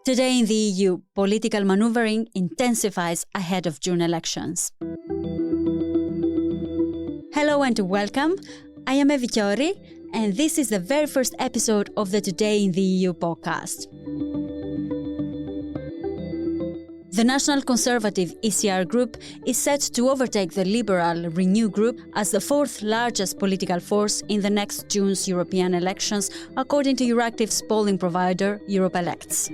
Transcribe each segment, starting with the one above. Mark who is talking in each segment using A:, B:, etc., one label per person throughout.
A: Today in the EU, political manoeuvring intensifies ahead of June elections. Hello and welcome. I am Evi Chiori, and this is the very first episode of the Today in the EU podcast. The National Conservative ECR group is set to overtake the Liberal Renew group as the fourth largest political force in the next June's European elections, according to Euractiv's polling provider, Elections.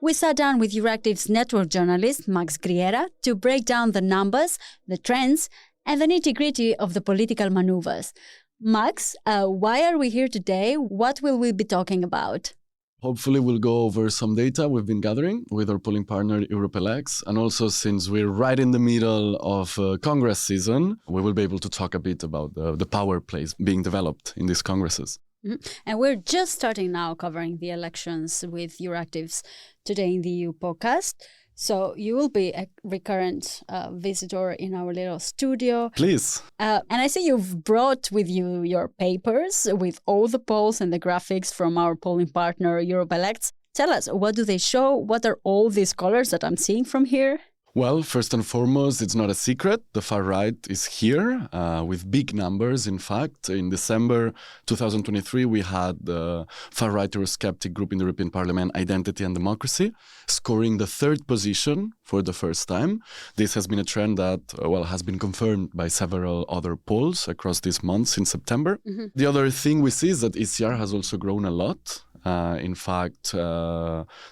A: We sat down with Euractiv's network journalist, Max Griera, to break down the numbers, the trends, and the nitty-gritty of the political maneuvers. Max, why are we here today? What will we be talking about?
B: Hopefully we'll go over some data we've been gathering with our polling partner Elections, and also since we're right in the middle of Congress season, we will be able to talk a bit about the power plays being developed in these Congresses.
A: Mm-hmm. And we're just starting now covering the elections with Euractiv's Today in the EU podcast. So you will be a recurrent visitor in our little studio.
B: Please.
A: And I see you've brought with you your papers with all the polls and the graphics from our polling partner, Elections. Tell us, what do they show? What are all these colors that I'm seeing from here?
B: Well, first and foremost, it's not a secret. The far right is here with big numbers. In fact, in December 2023, we had the far-right Eurosceptic group in the European Parliament, Identity and Democracy, scoring the third position for the first time. This has been a trend that, has been confirmed by several other polls across these months in September. Mm-hmm. The other thing we see is that ECR has also grown a lot. In fact,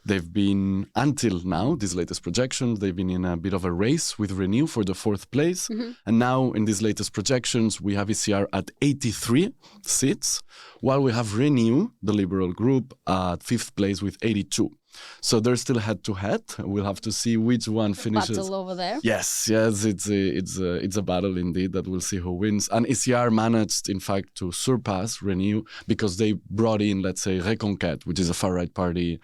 B: they've been, until now, these latest projections, they've been in a bit of a race with Renew for the fourth place. Mm-hmm. And now, in these latest projections, we have ECR at 83 seats, while we have Renew, the Liberal group, at fifth place with 82. So they're still head-to-head. We'll have to see which one finishes.
A: Battle over there.
B: Yes, it's a battle indeed that we'll see who wins. And ECR managed, in fact, to surpass Renew because they brought in, let's say, Reconquête, which is a far-right party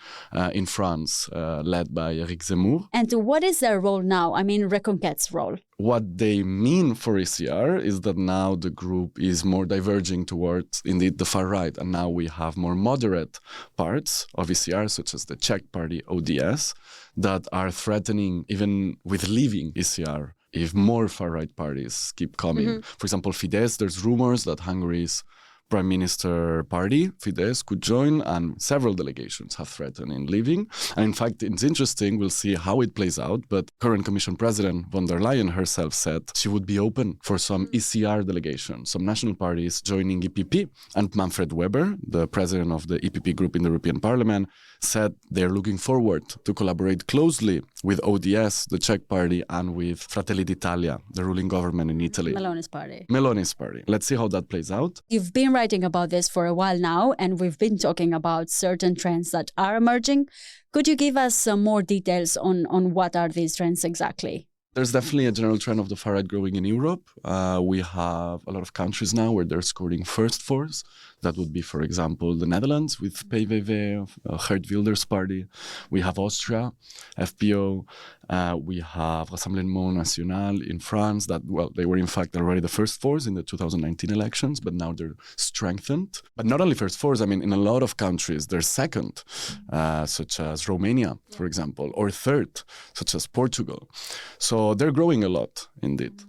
B: in France, led by Éric Zemmour.
A: And what is their role now? I mean, Reconquête's role.
B: What they mean for ECR is that now the group is more diverging towards, indeed, the far right. And now we have more moderate parts of ECR, such as the Czech party ODS, that are threatening even with leaving ECR if more far-right parties keep coming. Mm-hmm. For example, Fidesz, there's rumors that Hungary's Prime Minister party, Fidesz, could join, and several delegations have threatened in leaving. And in fact, it's interesting, we'll see how it plays out, but current Commission President von der Leyen herself said she would be open for some ECR delegations, some national parties joining EPP. And Manfred Weber, the president of the EPP group in the European Parliament, said they're looking forward to collaborate closely with ODS, the Czech party, and with Fratelli d'Italia, the ruling government in Italy.
A: Meloni's party.
B: Meloni's party. Let's see how that plays out.
A: You've been writing about this for a while now, and we've been talking about certain trends that are emerging. Could you give us some more details on what are these trends exactly?
B: There's definitely a general trend of the far right growing in Europe. We have a lot of countries now where they're scoring first fours. That would be, for example, the Netherlands with PVV, Geert Wilders' party. We have Austria, FPO. We have Rassemblement National in France that, they were in fact already the first fours in the 2019 elections, but now they're strengthened. But not only first fours, in a lot of countries, they're second, such as Romania, for example, or third, such as Portugal. So they're growing a lot, indeed.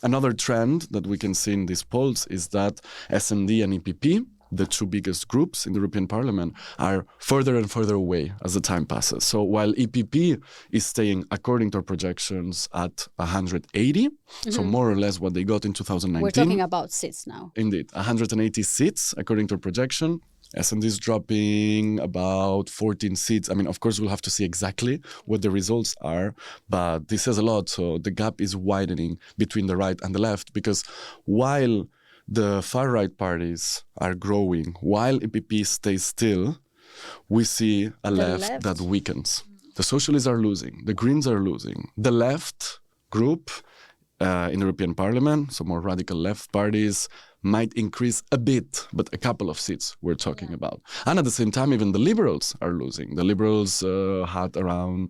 B: Another trend that we can see in these polls is that SD and EPP, the two biggest groups in the European Parliament, are further and further away as the time passes. So while EPP is staying, according to our projections, at 180, so more or less what they got in 2019.
A: We're talking about seats now.
B: Indeed, 180 seats, according to our projection. SD is dropping about 14 seats. Of course, we'll have to see exactly what the results are, but this says a lot. So the gap is widening between the right and the left, because while the far-right parties are growing, while EPP stays still, we see a left that weakens. The Socialists are losing. The Greens are losing. The left group in the European Parliament, so more radical left parties, might increase a bit, but a couple of seats we're talking about. And at the same time, even the Liberals are losing. The Liberals had around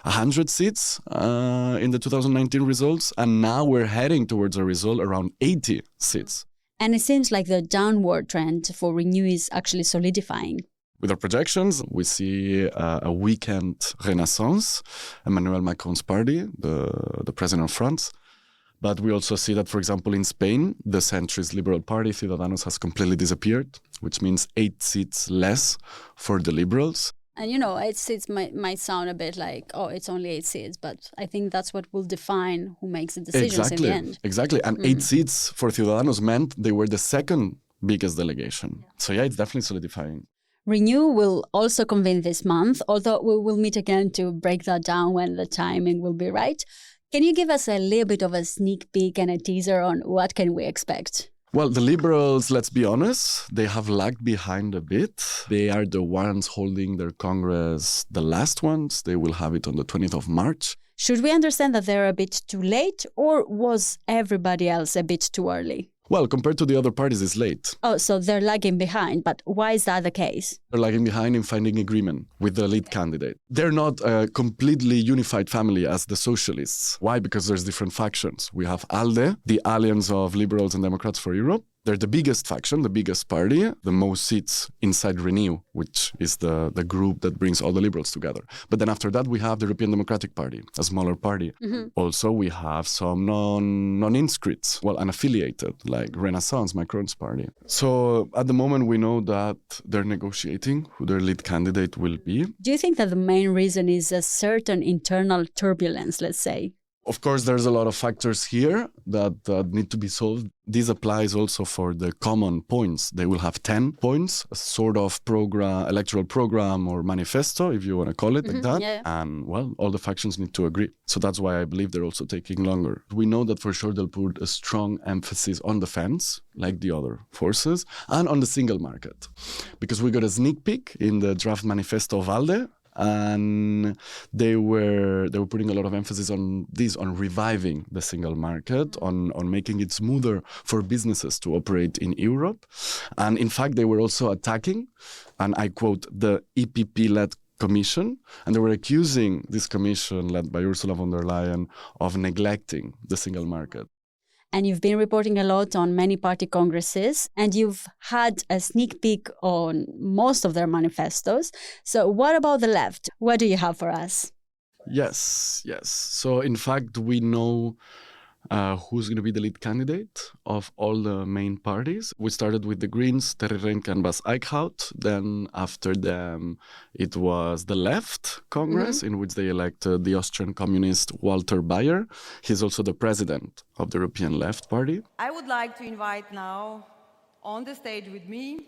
B: 100 seats in the 2019 results, and now we're heading towards a result around 80 seats.
A: And it seems like the downward trend for Renew is actually solidifying.
B: With our projections, we see a weakened renaissance, Emmanuel Macron's party, the president of France. But we also see that, for example, in Spain, the centrist Liberal Party, Ciudadanos, has completely disappeared, which means 8 seats less for the Liberals.
A: And 8 seats might sound a bit like, oh, it's only 8 seats, but I think that's what will define who makes the decisions in the end.
B: Exactly. And 8 seats for Ciudadanos meant they were the second biggest delegation. So yeah, it's definitely solidifying.
A: Renew will also convene this month, although we will meet again to break that down when the timing will be right. Can you give us a little bit of a sneak peek and a teaser on what can we expect?
B: Well, the Liberals, let's be honest, they have lagged behind a bit. They are the ones holding their Congress, the last ones. They will have it on the 20th of March.
A: Should we understand that they're a bit too late, or was everybody else a bit too early?
B: Well, compared to the other parties, it's late.
A: Oh, so they're lagging behind. But why is that the case?
B: They're lagging behind in finding agreement with the lead candidate. They're not a completely unified family as the Socialists. Why? Because there's different factions. We have ALDE, the Alliance of Liberals and Democrats for Europe. They're the biggest faction, the biggest party, the most seats inside Renew, which is the group that brings all the liberals together. But then after that, we have the European Democratic Party, a smaller party. Mm-hmm. Also, we have some non-inscrits, unaffiliated, like Renaissance, Macron's party. So at the moment, we know that they're negotiating who their lead candidate will be.
A: Do you think that the main reason is a certain internal turbulence, let's say?
B: Of course, there's a lot of factors here that need to be solved. This applies also for the common points. They will have 10 points, a sort of electoral program or manifesto, if you want to call it like that.
A: Yeah.
B: And, all the factions need to agree. So that's why I believe they're also taking longer. We know that for sure they'll put a strong emphasis on defense, like the other forces, and on the single market. Because we got a sneak peek in the draft manifesto of ALDE, and they were putting a lot of emphasis on reviving the single market, on making it smoother for businesses to operate in Europe. And in fact, they were also attacking, and I quote, the EPP-led Commission, and they were accusing this commission led by Ursula von der Leyen of neglecting the single market.
A: And you've been reporting a lot on many party congresses, and you've had a sneak peek on most of their manifestos. So what about the left? What do you have for us?
B: Yes. So in fact, we know who's going to be the lead candidate of all the main parties. We started with the Greens, Terry Reinke and Bas Eickhout. Then after them, it was the Left Congress, in which they elected the Austrian communist Walter Bayer. He's also the president of the European Left Party.
C: I would like to invite now on the stage with me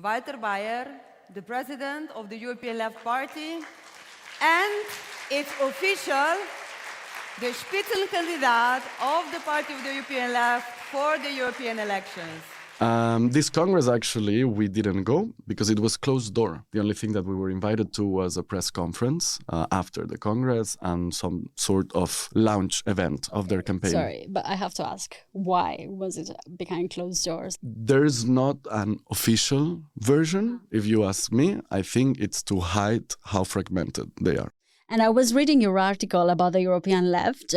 C: Walter Bayer, the president of the European Left Party, and it's official, the Spitzenkandidat of the Party of the European Left for the European elections.
B: This Congress, actually, we didn't go because it was closed door. The only thing that we were invited to was a press conference after the Congress and some sort of launch event of their campaign.
A: Sorry, but I have to ask, why was it behind closed doors?
B: There's not an official version, if you ask me. I think it's to hide how fragmented they are.
A: And I was reading your article about the European left,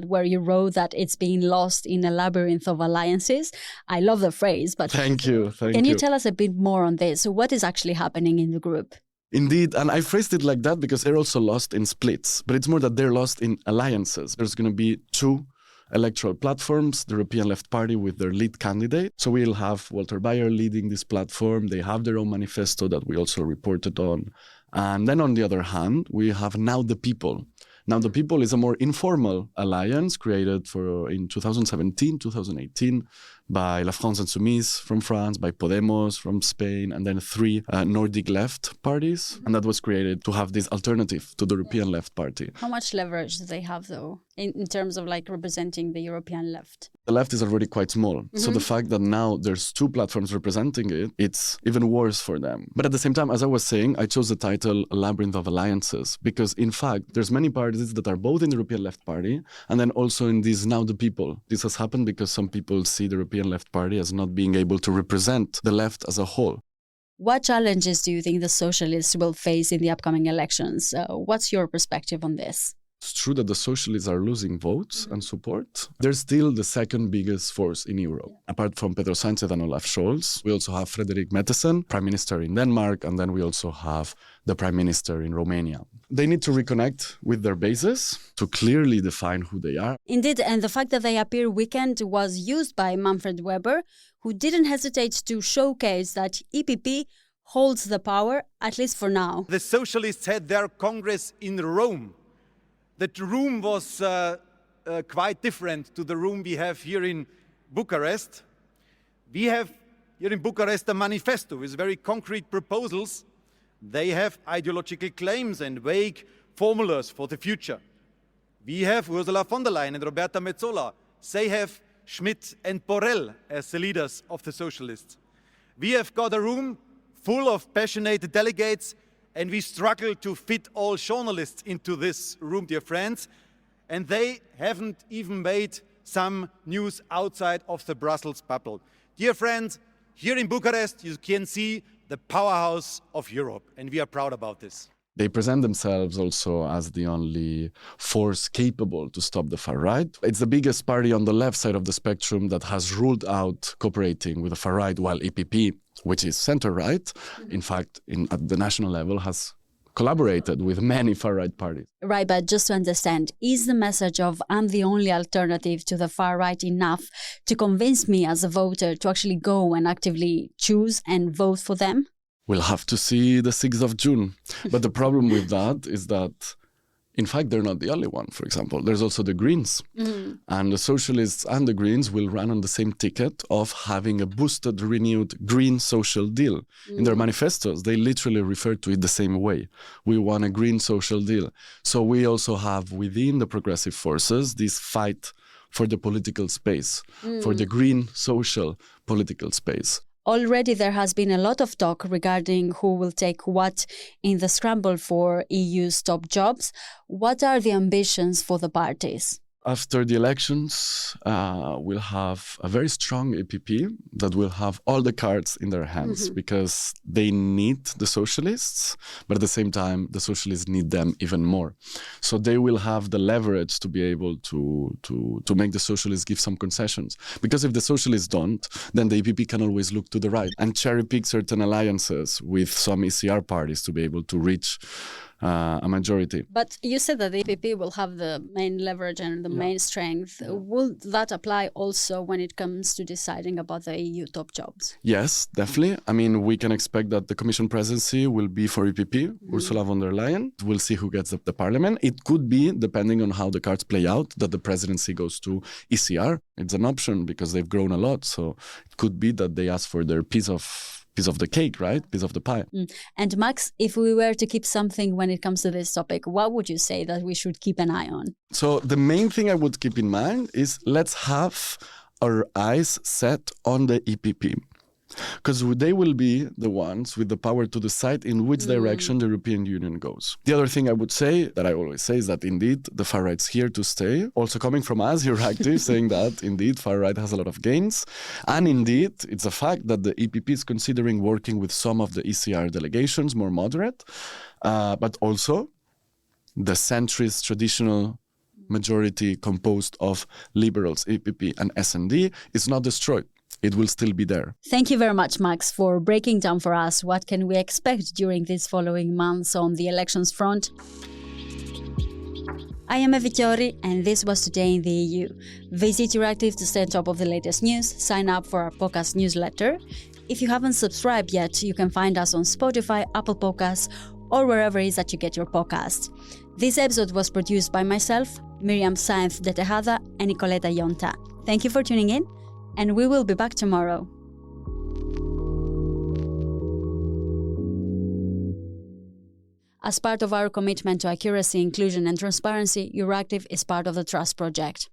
A: where you wrote that it's being lost in a labyrinth of alliances. I love the phrase, but
B: Thank you.
A: Can you tell us a bit more on this? So what is actually happening in the group?
B: Indeed, and I phrased it like that because they're also lost in splits, but it's more that they're lost in alliances. There's going to be 2 electoral platforms, the European Left Party with their lead candidate. So we'll have Walter Bayer leading this platform. They have their own manifesto that we also reported on. And then on the other hand, we have Now the People. Now the People is a more informal alliance created in 2017, 2018 by La France Insoumise from France, by Podemos from Spain, and then 3 Nordic left parties. And that was created to have this alternative to the European Left Party.
A: How much leverage do they have, though, in terms of representing the European left?
B: The left is already quite small. So the fact that now there's 2 platforms representing it, it's even worse for them. But at the same time, as I was saying, I chose the title Labyrinth of Alliances because, in fact, there's many parties that are both in the European Left Party and then also in this Now the People. This has happened because some people see the European Left Party as not being able to represent the left as a whole.
A: What challenges do you think the Socialists will face in the upcoming elections? What's your perspective on this?
B: It's true that the Socialists are losing votes and support. They're still the second biggest force in Europe. Apart from Pedro Sánchez and Olaf Scholz, we also have Frederik Mettesen, Prime Minister in Denmark, and then we also have the Prime Minister in Romania. They need to reconnect with their bases to clearly define who they are.
A: Indeed, and the fact that they appear weakened was used by Manfred Weber, who didn't hesitate to showcase that EPP holds the power, at least for now.
D: The Socialists had their Congress in Rome. The room was quite different to the room we have here in Bucharest. We have here in Bucharest a manifesto with very concrete proposals. They have ideological claims and vague formulas for the future. We have Ursula von der Leyen and Roberta Metsola. They have Schmidt and Borrell as the leaders of the Socialists. We have got a room full of passionate delegates, and we struggle to fit all journalists into this room, dear friends. And they haven't even made some news outside of the Brussels bubble. Dear friends, here in Bucharest, you can see the powerhouse of Europe, and we are proud about this.
B: They present themselves also as the only force capable to stop the far right. It's the biggest party on the left side of the spectrum that has ruled out cooperating with the far right, while EPP, which is center-right, in fact, at the national level, has collaborated with many far-right parties.
A: Right, but just to understand, is the message of "I'm the only alternative to the far-right" enough to convince me as a voter to actually go and actively choose and vote for them?
B: We'll have to see the 6th of June. But the problem with that is that, in fact, they're not the only one, for example. There's also the Greens. And the Socialists and the Greens will run on the same ticket of having a boosted, renewed green social deal. In their manifestos, they literally refer to it the same way. We want a green social deal. So we also have within the progressive forces this fight for the political space, for the green social political space.
A: Already there has been a lot of talk regarding who will take what in the scramble for EU's top jobs. What are the ambitions for the parties?
B: After the elections, we'll have a very strong EPP that will have all the cards in their hands because they need the Socialists, but at the same time, the Socialists need them even more. So they will have the leverage to be able to make the Socialists give some concessions. Because if the Socialists don't, then the EPP can always look to the right and cherry pick certain alliances with some ECR parties to be able to reach a majority.
A: But you said that the EPP will have the main leverage and the main strength. Will that apply also when it comes to deciding about the EU top jobs?
B: Yes, definitely. I mean, we can expect that the Commission presidency will be for EPP, Ursula von der Leyen. We'll see who gets the parliament. It could be, depending on how the cards play out, that the presidency goes to ECR. It's an option because they've grown a lot. So it could be that they ask for their piece of the cake, right? Piece of the pie.
A: And Max, if we were to keep something when it comes to this topic, what would you say that we should keep an eye on?
B: So the main thing I would keep in mind is let's have our eyes set on the EPP. Because they will be the ones with the power to decide in which direction the European Union goes. The other thing I would say, that I always say, is that indeed the far right's here to stay. Also coming from us, Euractiv, saying that indeed far right has a lot of gains. And indeed, it's a fact that the EPP is considering working with some of the ECR delegations, more moderate, but also the centrist traditional majority composed of liberals, EPP and SD is not destroyed. It will still be there.
A: Thank you very much, Max, for breaking down for us what can we expect during these following months on the elections front. I am Evi Chiori, and this was Today in the EU. Visit Euractiv to stay on top of the latest news. Sign up for our podcast newsletter. If you haven't subscribed yet, you can find us on Spotify, Apple Podcasts, or wherever it is that you get your podcast. This episode was produced by myself, Miriam Saenz de Tejada, and Nicoleta Yonta. Thank you for tuning in, and we will be back tomorrow. As part of our commitment to accuracy, inclusion, and transparency, Euractiv is part of the Trust Project.